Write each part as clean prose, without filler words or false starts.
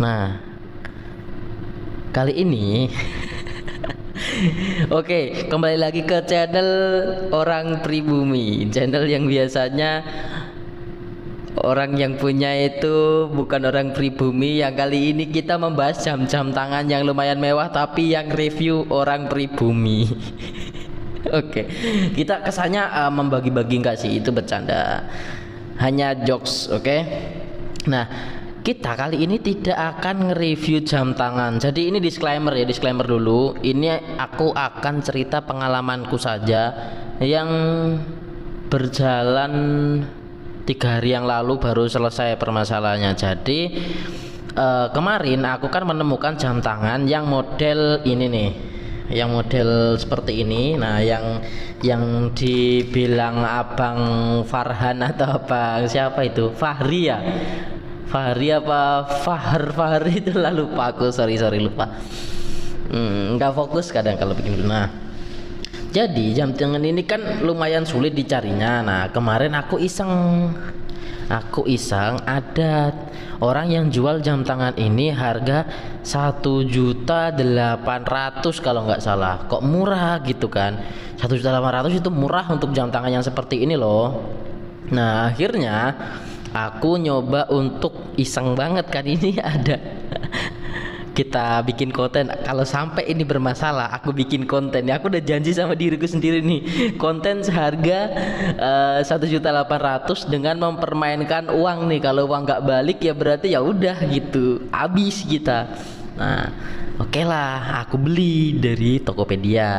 Nah, kali ini oke, kembali lagi ke channel orang pribumi, channel yang biasanya orang yang punya itu bukan orang pribumi. Yang kali ini kita membahas jam-jam tangan yang lumayan mewah, tapi yang review orang pribumi. Oke, kita kesannya membagi-bagi enggak sih, itu bercanda, hanya jokes. Oke, nah kita kali ini tidak akan nge-review jam tangan. Jadi ini disclaimer ya, disclaimer dulu. Ini aku akan cerita pengalamanku saja yang berjalan 3 hari yang lalu baru selesai permasalahannya. Jadi kemarin aku kan menemukan jam tangan yang model ini nih, yang model seperti ini. Nah, yang dibilang Abang Farhan atau apa siapa itu, Fahri ya, Fahri apa Fahri itu lah, lupa aku, sorry lupa. Nggak fokus kadang kalau bikin. Nah, jadi jam tangan ini kan lumayan sulit dicarinya. Nah, kemarin aku iseng ada orang yang jual jam tangan ini harga 1.800.000 kalau nggak salah. Kok murah gitu kan? 1.800.000 itu murah untuk jam tangan yang seperti ini loh. Nah, akhirnya aku nyoba untuk iseng banget kan, ini ada kita bikin konten. Kalau sampai ini bermasalah, aku bikin konten ya. Aku udah janji sama diriku sendiri nih, konten seharga 1.800.000 dengan mempermainkan uang nih. Kalau uang nggak balik ya berarti ya udah gitu, habis kita. Nah, oke lah, aku beli dari Tokopedia.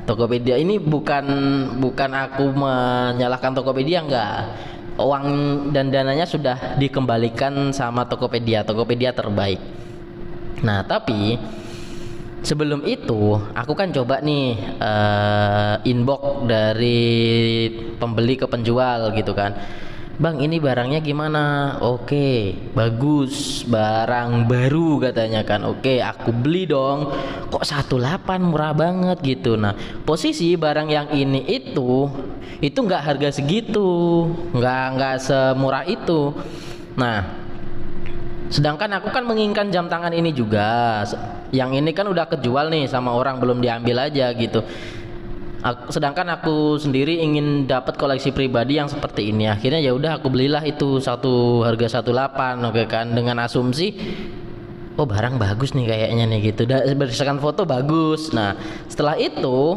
Tokopedia ini bukan aku menyalahkan Tokopedia, enggak. Uang dan dananya sudah dikembalikan sama Tokopedia. Tokopedia terbaik. Nah, tapi sebelum itu aku kan coba nih inbox dari pembeli ke penjual gitu kan. Bang, ini barangnya gimana? Oke, bagus, barang baru katanya kan. Oke, aku beli dong. Kok 1.800.000, murah banget gitu. Nah, posisi barang yang ini itu nggak harga segitu, nggak semurah itu. Nah, sedangkan aku kan menginginkan jam tangan ini juga. Yang ini kan udah kejual nih sama orang, belum diambil aja gitu. Sedangkan aku sendiri ingin dapat koleksi pribadi yang seperti ini. Akhirnya ya udah aku belilah itu harga 1.800.000, oke kan, dengan asumsi oh barang bagus nih kayaknya nih gitu. Berdasarkan foto bagus. Nah, setelah itu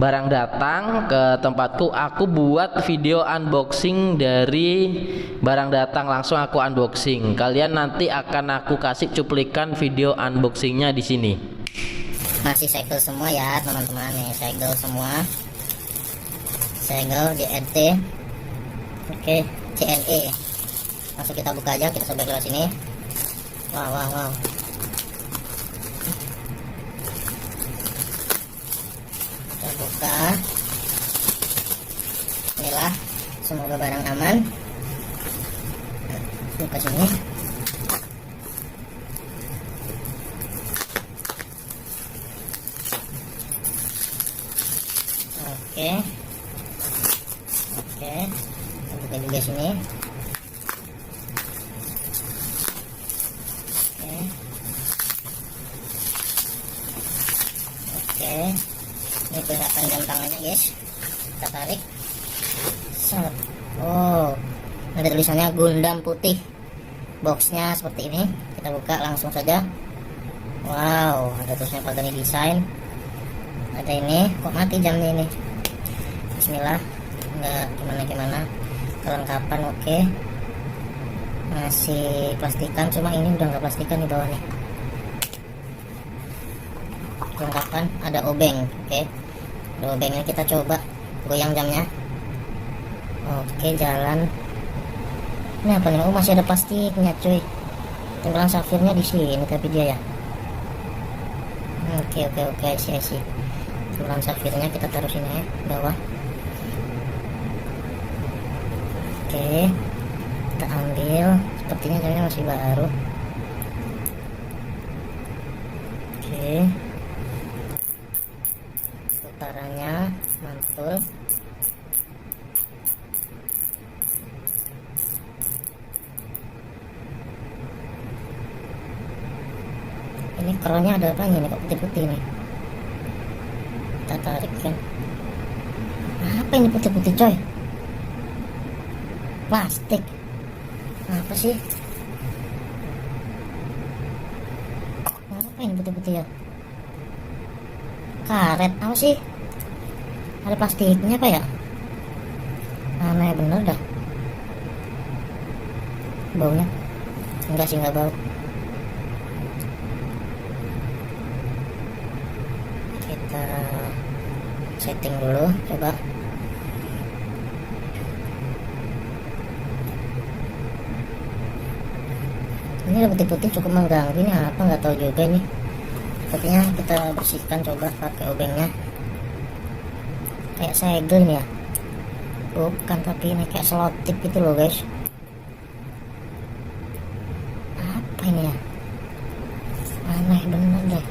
barang datang ke tempatku, aku buat video unboxing dari barang datang, langsung aku unboxing. Kalian nanti akan aku kasih cuplikan video unboxingnya di sini. Masih segel semua ya teman-teman, nih segel semua, segel DNT. Oke, CNE. Langsung kita buka aja, kita sobek lewat sini. Wow. Kita buka. Inilah, semoga barang aman. Buka sini. Oke, buka juga sini. Oke, ini kelihatan jam tangannya guys. Kita tarik. Set. Oh, ada tulisannya Gundam putih. Boxnya seperti ini. Kita buka langsung saja. Wow, ada tulisannya Pagani Design. Ada ini, kok mati jamnya ini. Bismillah, enggak gimana kelengkapan. Oke, masih plastikan, cuma ini udah nggak plastikan di bawah nih. Kelengkapan ada obeng. Oke, ada obengnya, kita coba goyang jamnya. Oke, jalan. Ini apa nih? Oh, masih ada plastiknya cuy. Timbangan safirnya di sini tapi dia ya. Oke, sih. Timbangan safirnya kita taruh sini ya, bawah. Oke, kita ambil. Sepertinya jamnya masih baru. Oke, putarannya mantul. Ini keronnya ada apanya nih kok putih-putih nih? Kita tarik kan. Apa ini putih-putih coy? Plastik. Apa sih? Apa ini putih-putih ya? Karet apa sih? Ada plastiknya apa ya? Aneh bener dah. Baunya enggak sih, enggak bau. Kita setting dulu, coba. Ini ada putih-putih cukup mengganggu. Ini apa nggak tahu juga nih. Sepertinya kita bersihkan coba pakai obengnya. Kayak segel nih ya. Bukan, tapi ini kayak selotip gitu loh guys. Apa ini ya? Aneh bener deh.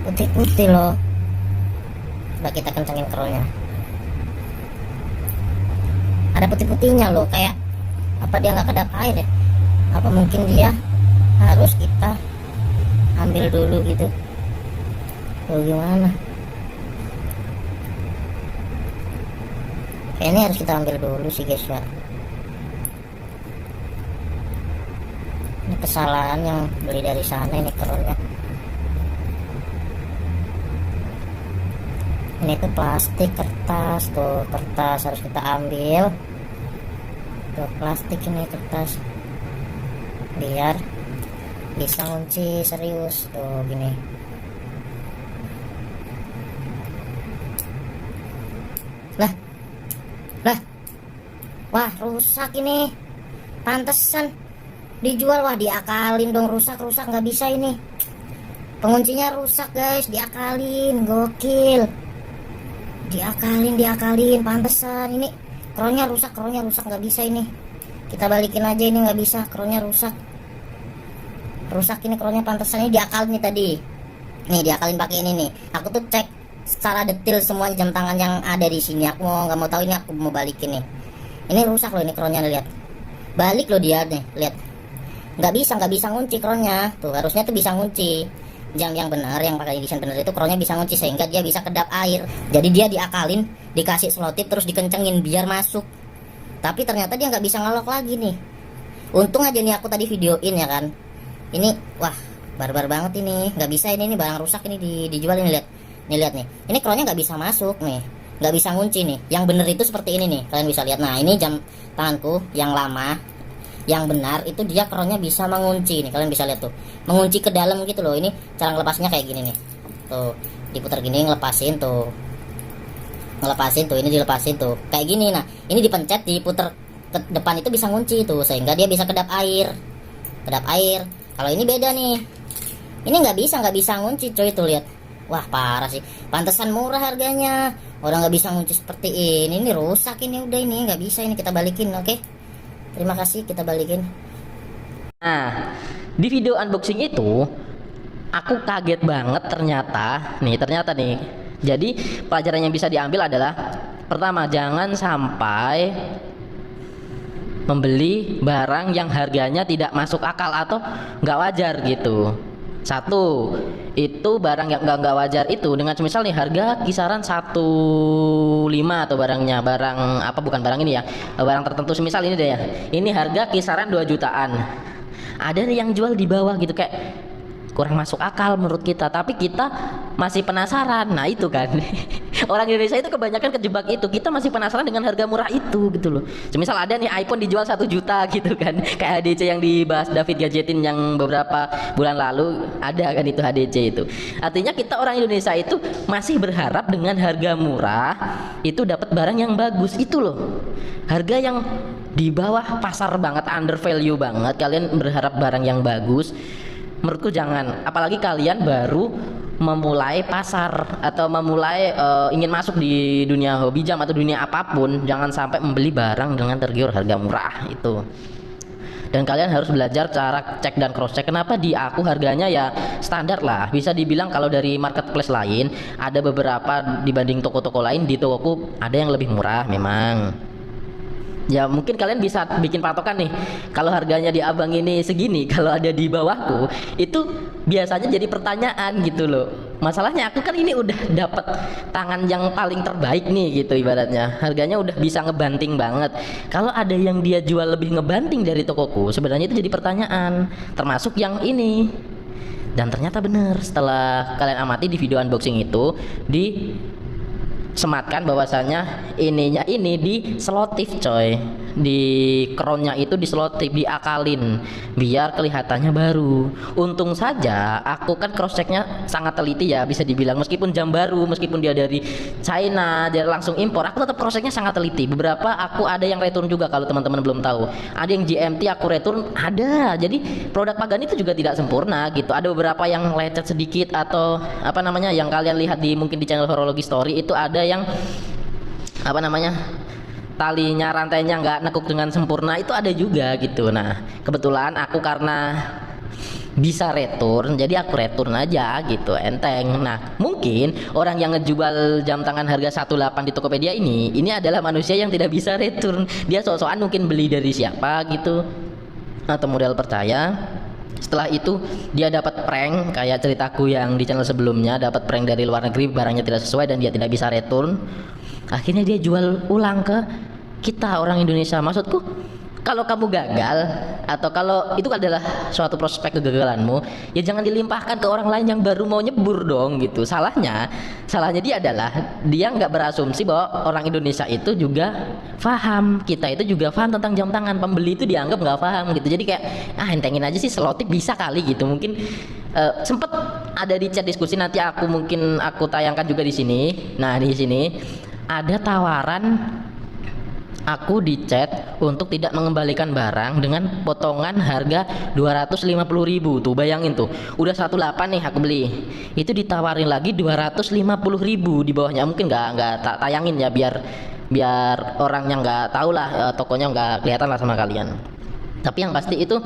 Putih-putih loh. Coba kita kencengin kerolnya. Ada putih-putihnya loh, kayak apa dia nggak kedap air ya? Apa mungkin dia harus kita ambil dulu gitu? Tuh gimana? Kayaknya harus kita ambil dulu sih guys ya. Ini kesalahan yang beli dari sana ini kerolnya. Ini tuh plastik, kertas, tuh kertas harus kita ambil. Tuh plastik, ini kertas, biar bisa ngunci serius. Tuh gini. Lah, wah rusak ini. Pantesan dijual. Wah diakalin dong, rusak nggak bisa ini. Penguncinya rusak guys, diakalin, gokil. Diakalin, pantesan ini kerolnya rusak nggak bisa ini. Kita balikin aja, ini nggak bisa, kerolnya rusak ini kerolnya, pantesan ini diakalin nih tadi. Nih diakalin pakai ini nih. Aku tuh cek secara detail semua jam tangan yang ada di sini. Aku nggak mau tahu ini, aku mau balikin nih. Ini rusak loh ini kerolnya, lihat. Balik loh dia nih, lihat. Nggak bisa ngunci kerolnya. Tuh harusnya tuh bisa ngunci. Jam yang benar, yang pakai desain benar itu kerolnya bisa ngunci sehingga dia bisa kedap air. Jadi dia diakalin, dikasih selotip terus dikencengin biar masuk. Tapi ternyata dia nggak bisa ngelok lagi nih. Untung aja nih aku tadi videoin ya kan. Ini wah barbar banget ini, nggak bisa ini barang rusak ini dijual ini, lihat. Nih lihat nih, ini kerolnya nggak bisa masuk nih, nggak bisa ngunci nih. Yang bener itu seperti ini nih, kalian bisa lihat. Nah ini jam tanganku yang lama. Yang benar itu dia kerolnya bisa mengunci nih, kalian bisa lihat tuh, mengunci ke dalam gitu loh. Ini cara ngelepasnya kayak gini nih, tuh diputar gini, ngelepasin tuh, ini dilepasin tuh kayak gini. Nah ini dipencet, diputar ke depan itu bisa ngunci tuh, sehingga dia bisa kedap air. Kalau ini beda nih, ini nggak bisa ngunci coy, tuh lihat. Wah parah sih, pantesan murah harganya. Orang nggak bisa ngunci seperti ini rusak ini, udah ini nggak bisa, ini kita balikin. Oke, terima kasih, kita balikin. Nah, di video unboxing itu aku kaget banget ternyata nih. Jadi pelajaran yang bisa diambil adalah, pertama, jangan sampai membeli barang yang harganya tidak masuk akal atau nggak wajar gitu. Satu, itu barang yang nggak wajar itu dengan semisal nih harga kisaran 1,5 atau barang apa, bukan barang ini ya, barang tertentu semisal ini deh ya, ini harga kisaran 2 jutaan. Ada yang jual di bawah gitu, kayak kurang masuk akal menurut kita, tapi kita masih penasaran. Nah itu kan orang Indonesia itu kebanyakan kejebak itu, kita masih penasaran dengan harga murah itu gitu loh. Semisal ada nih iPhone dijual 1 juta gitu kan, kayak HDC yang dibahas David Gadgetin yang beberapa bulan lalu, ada kan itu HDC itu. Artinya kita orang Indonesia itu masih berharap dengan harga murah itu dapat barang yang bagus itu loh. Harga yang di bawah pasar banget, under value banget, kalian berharap barang yang bagus. Menurutku jangan, apalagi kalian baru memulai pasar atau memulai ingin masuk di dunia hobi jam atau dunia apapun, jangan sampai membeli barang dengan tergiur harga murah itu. Dan kalian harus belajar cara cek dan cross check. Kenapa di aku harganya ya standar lah, bisa dibilang kalau dari marketplace lain ada beberapa dibanding toko-toko lain, di tokoku ada yang lebih murah memang. Ya mungkin kalian bisa bikin patokan nih. Kalau harganya di abang ini segini, kalau ada di bawahku itu biasanya jadi pertanyaan gitu loh. Masalahnya aku kan ini udah dapat tangan yang paling terbaik nih gitu ibaratnya. Harganya udah bisa ngebanting banget. Kalau ada yang dia jual lebih ngebanting dari tokoku, sebenarnya itu jadi pertanyaan. Termasuk yang ini. Dan ternyata bener setelah kalian amati di video unboxing itu sematkan bahwasanya ininya ini diselotif coy, di crownnya itu diselotif, diakalin biar kelihatannya baru. Untung saja aku kan cross checknya sangat teliti ya, bisa dibilang meskipun jam baru, meskipun dia dari China, dia langsung impor, aku tetap cross checknya sangat teliti. Beberapa aku ada yang return juga, kalau teman-teman belum tahu, ada yang GMT aku return, ada. Jadi produk Pagani itu juga tidak sempurna gitu, ada beberapa yang lecet sedikit atau apa namanya yang kalian lihat di mungkin di channel Horologi Story itu ada yang apa namanya talinya, rantainya nggak nekuk dengan sempurna, itu ada juga gitu. Nah kebetulan aku karena bisa return, jadi aku return aja gitu, enteng. Nah mungkin orang yang ngejual jam tangan harga 18 di Tokopedia ini adalah manusia yang tidak bisa return. Dia sok-sokan mungkin beli dari siapa gitu atau modal percaya. Setelah itu dia dapat prank kayak ceritaku yang di channel sebelumnya, dapat prank dari luar negeri, barangnya tidak sesuai dan dia tidak bisa return. Akhirnya dia jual ulang ke kita orang Indonesia. Maksudku, kalau kamu gagal atau kalau itu adalah suatu prospek kegagalanmu, ya jangan dilimpahkan ke orang lain yang baru mau nyebur dong gitu. Salahnya dia adalah dia nggak berasumsi bahwa orang Indonesia itu juga paham, kita itu juga paham tentang jam tangan. Pembeli itu dianggap nggak paham gitu. Jadi kayak entengin aja sih, selotip bisa kali gitu. Mungkin sempet ada di chat diskusi, nanti aku tayangkan juga di sini. Nah di sini ada tawaran aku di chat untuk tidak mengembalikan barang dengan potongan harga 250.000. Tuh bayangin tuh, udah 18 nih aku beli, itu ditawarin lagi 250.000 di bawahnya. Mungkin nggak tak tayangin ya, biar orang yang nggak tahu lah, tokonya nggak kelihatan lah sama kalian. Tapi yang pasti itu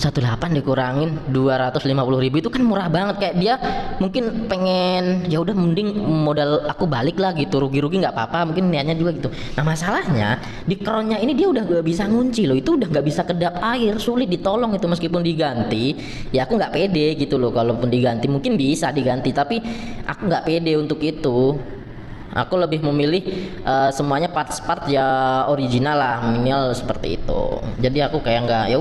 18 dikurangin 250.000 itu kan murah banget. Kayak dia mungkin pengen ya udah mending modal aku balik lah gitu, rugi-rugi nggak apa-apa, mungkin niatnya juga gitu. Nah masalahnya di crownnya ini dia udah gak bisa ngunci loh, itu udah nggak bisa kedap air, sulit ditolong itu. Meskipun diganti ya aku nggak pede gitu loh, kalaupun diganti mungkin bisa diganti, tapi aku nggak pede untuk itu. Aku lebih memilih semuanya part ya original lah, minimal seperti itu. Jadi aku kayak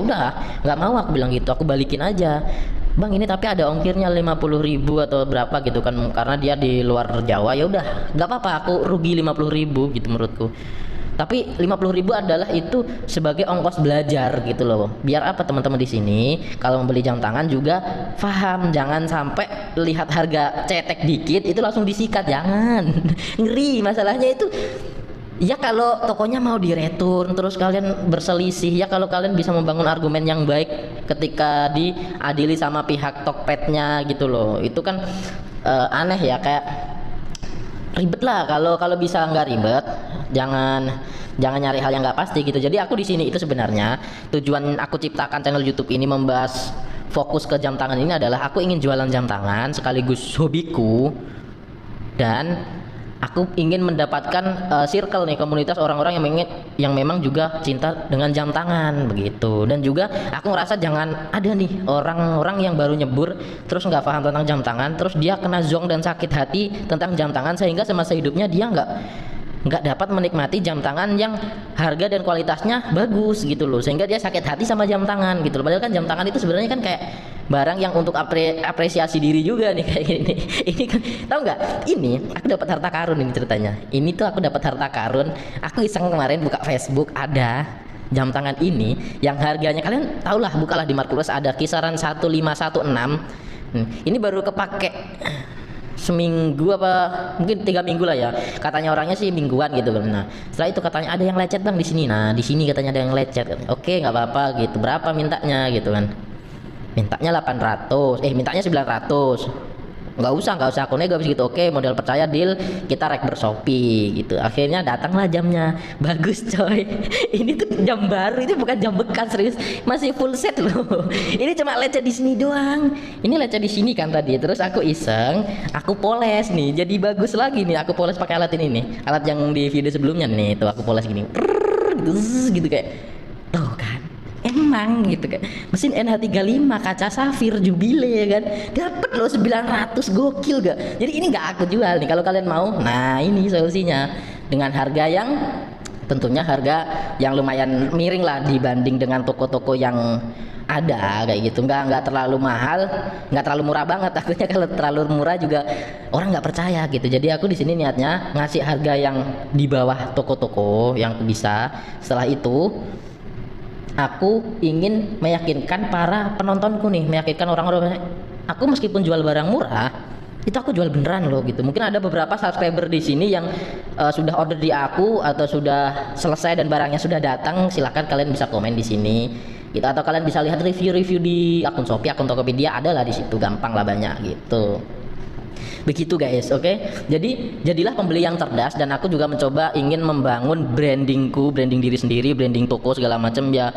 nggak mau, aku bilang gitu, aku balikin aja. Bang ini tapi ada ongkirnya 50.000 atau berapa gitu kan, karena dia di luar Jawa. Ya udah nggak apa-apa, aku rugi 50.000 gitu menurutku. Tapi 50.000 adalah itu sebagai ongkos belajar gitu loh. Biar apa teman-teman di sini kalau membeli jam tangan juga paham, jangan sampai lihat harga cetek dikit itu langsung disikat, jangan. Ngeri masalahnya itu. Ya kalau tokonya mau direturn terus kalian berselisih, ya kalau kalian bisa membangun argumen yang baik ketika diadili sama pihak Tokpednya gitu loh. Itu kan aneh ya, kayak ribet lah. Kalau bisa nggak ribet, jangan nyari hal yang nggak pasti gitu. Jadi aku di sini itu sebenarnya tujuan aku ciptakan channel YouTube ini, membahas fokus ke jam tangan ini adalah aku ingin jualan jam tangan sekaligus hobiku, dan aku ingin mendapatkan circle nih, komunitas orang-orang yang memang juga cinta dengan jam tangan begitu. Dan juga aku ngerasa jangan ada nih orang-orang yang baru nyebur terus nggak paham tentang jam tangan, terus dia kena zonk dan sakit hati tentang jam tangan, sehingga semasa hidupnya dia nggak dapat menikmati jam tangan yang harga dan kualitasnya bagus gitu loh, sehingga dia sakit hati sama jam tangan gitu loh. Padahal kan jam tangan itu sebenarnya kan kayak barang yang untuk apresiasi diri juga nih kayak gini. Ini kan tahu nggak, ini aku dapat harta karun ini ceritanya. Ini tuh aku dapat harta karun, aku iseng kemarin buka Facebook, ada jam tangan ini yang harganya kalian tahu lah, bukalah di Marketplace, ada kisaran 1516. Ini baru kepake seminggu apa mungkin 3 minggu lah ya, katanya orangnya sih mingguan gitu. Nah setelah itu katanya ada yang lecet bang di sini. Nah di sini katanya ada yang lecet. Oke nggak apa-apa gitu, berapa mintanya gitu kan, mintanya 800, mintanya 900. nggak usah aku nego gitu. Oke modal percaya, deal, kita rek bershopee gitu. Akhirnya datanglah jamnya, bagus coy. Ini tuh jam baru, itu bukan jam bekas, serius, masih full set loh. Ini cuma lecet di sini doang, ini lecet di sini kan tadi. Terus aku iseng, aku poles nih, jadi bagus lagi nih. Aku poles pakai alat ini nih, alat yang di video sebelumnya nih, tuh aku poles gini. gitu, zzz, gitu kayak tuh kan emang gitu kan mesin NH35 kaca safir jubile ya kan dapat loh 900 gokil gak. Jadi ini nggak aku jual nih kalau kalian mau. Nah ini solusinya dengan harga yang tentunya harga yang lumayan miring lah dibanding dengan toko-toko yang ada kayak gitu. Nggak terlalu mahal, nggak terlalu murah banget. Takutnya kalau terlalu murah juga orang nggak percaya gitu. Jadi aku di sini niatnya ngasih harga yang di bawah toko-toko yang bisa. Setelah itu aku ingin meyakinkan para penontonku nih, meyakinkan orang-orang aku meskipun jual barang murah itu aku jual beneran loh gitu. Mungkin ada beberapa subscriber di sini yang sudah order di aku atau sudah selesai dan barangnya sudah datang, silahkan kalian bisa komen di sini gitu, atau kalian bisa lihat review-review di akun Shopee, akun Tokopedia, ada lah di situ, gampang lah banyak gitu. Begitu guys, oke? Jadi jadilah pembeli yang cerdas, dan aku juga mencoba ingin membangun brandingku, branding diri sendiri, branding toko segala macam ya.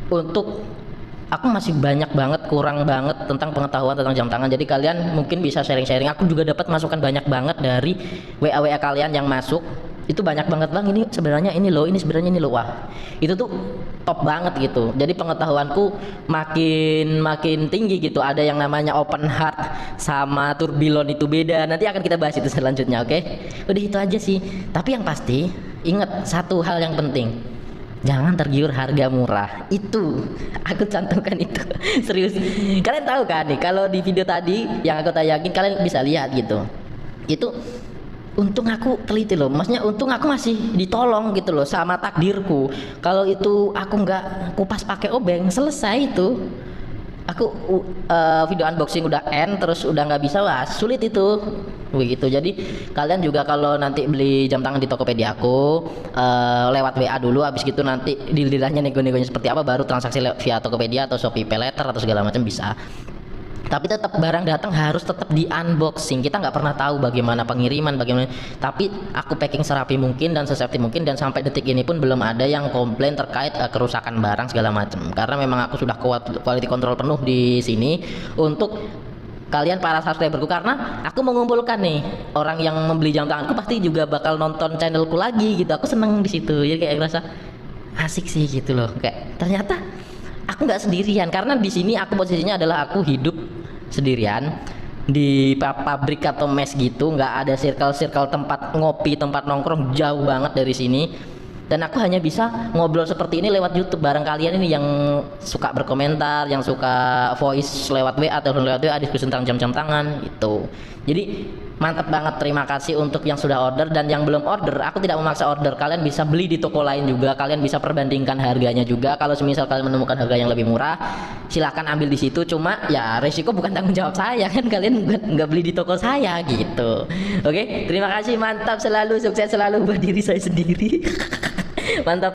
Untuk aku masih banyak banget, kurang banget tentang pengetahuan tentang jam tangan. Jadi kalian mungkin bisa sharing-sharing. Aku juga dapat masukan banyak banget dari WA kalian yang masuk. Itu banyak banget, bang ini sebenarnya ini loh, ini sebenarnya ini loh. Wah itu tuh top banget gitu. Jadi pengetahuanku makin tinggi gitu. Ada yang namanya open heart sama tourbillon itu beda. Nanti akan kita bahas itu selanjutnya, oke? Udah itu aja sih. Tapi yang pasti ingat satu hal yang penting, jangan tergiur harga murah. Itu aku cantumkan itu. Serius. Kalian tahu kan nih, kalau di video tadi yang aku tayangin kalian bisa lihat gitu. Itu untung aku teliti loh. Maksudnya untung aku masih ditolong gitu loh sama takdirku. Kalau itu aku nggak kupas pakai obeng, selesai itu. Aku video unboxing udah end terus udah nggak bisa, wah sulit itu begitu. Jadi kalian juga kalau nanti beli jam tangan di Tokopedia aku lewat WA dulu, habis gitu nanti deal-dealnya nego-negonya seperti apa baru transaksi via Tokopedia atau Shopee Pay Later atau segala macam bisa. Tapi tetap barang datang harus tetap di unboxing. Kita nggak pernah tahu bagaimana pengiriman, bagaimana. Tapi aku packing serapi mungkin dan sesafety mungkin, dan sampai detik ini pun belum ada yang komplain terkait kerusakan barang segala macam. Karena memang aku sudah quality control penuh di sini untuk kalian para subscriberku, karena aku mengumpulkan nih orang yang membeli jam tanganku pasti juga bakal nonton channelku lagi gitu. Aku seneng di situ. Jadi kayak ngerasa asik sih gitu loh. Kayak ternyata aku nggak sendirian, karena di sini aku posisinya adalah aku hidup sendirian di pabrik atau mes gitu, nggak ada circle tempat ngopi, tempat nongkrong, jauh banget dari sini. Dan aku hanya bisa ngobrol seperti ini lewat YouTube bareng kalian ini yang suka berkomentar, yang suka voice lewat WA atau lewat WA diskusi tentang jam-jam tangan gitu. Jadi mantap banget, terima kasih untuk yang sudah order, dan yang belum order aku tidak memaksa order. Kalian bisa beli di toko lain juga, kalian bisa perbandingkan harganya juga. Kalau semisal kalian menemukan harga yang lebih murah, silahkan ambil di situ. Cuma ya resiko bukan tanggung jawab saya kan, kalian nggak beli di toko saya gitu. Oke, terima kasih, mantap selalu, sukses selalu buat diri saya sendiri. Mantap.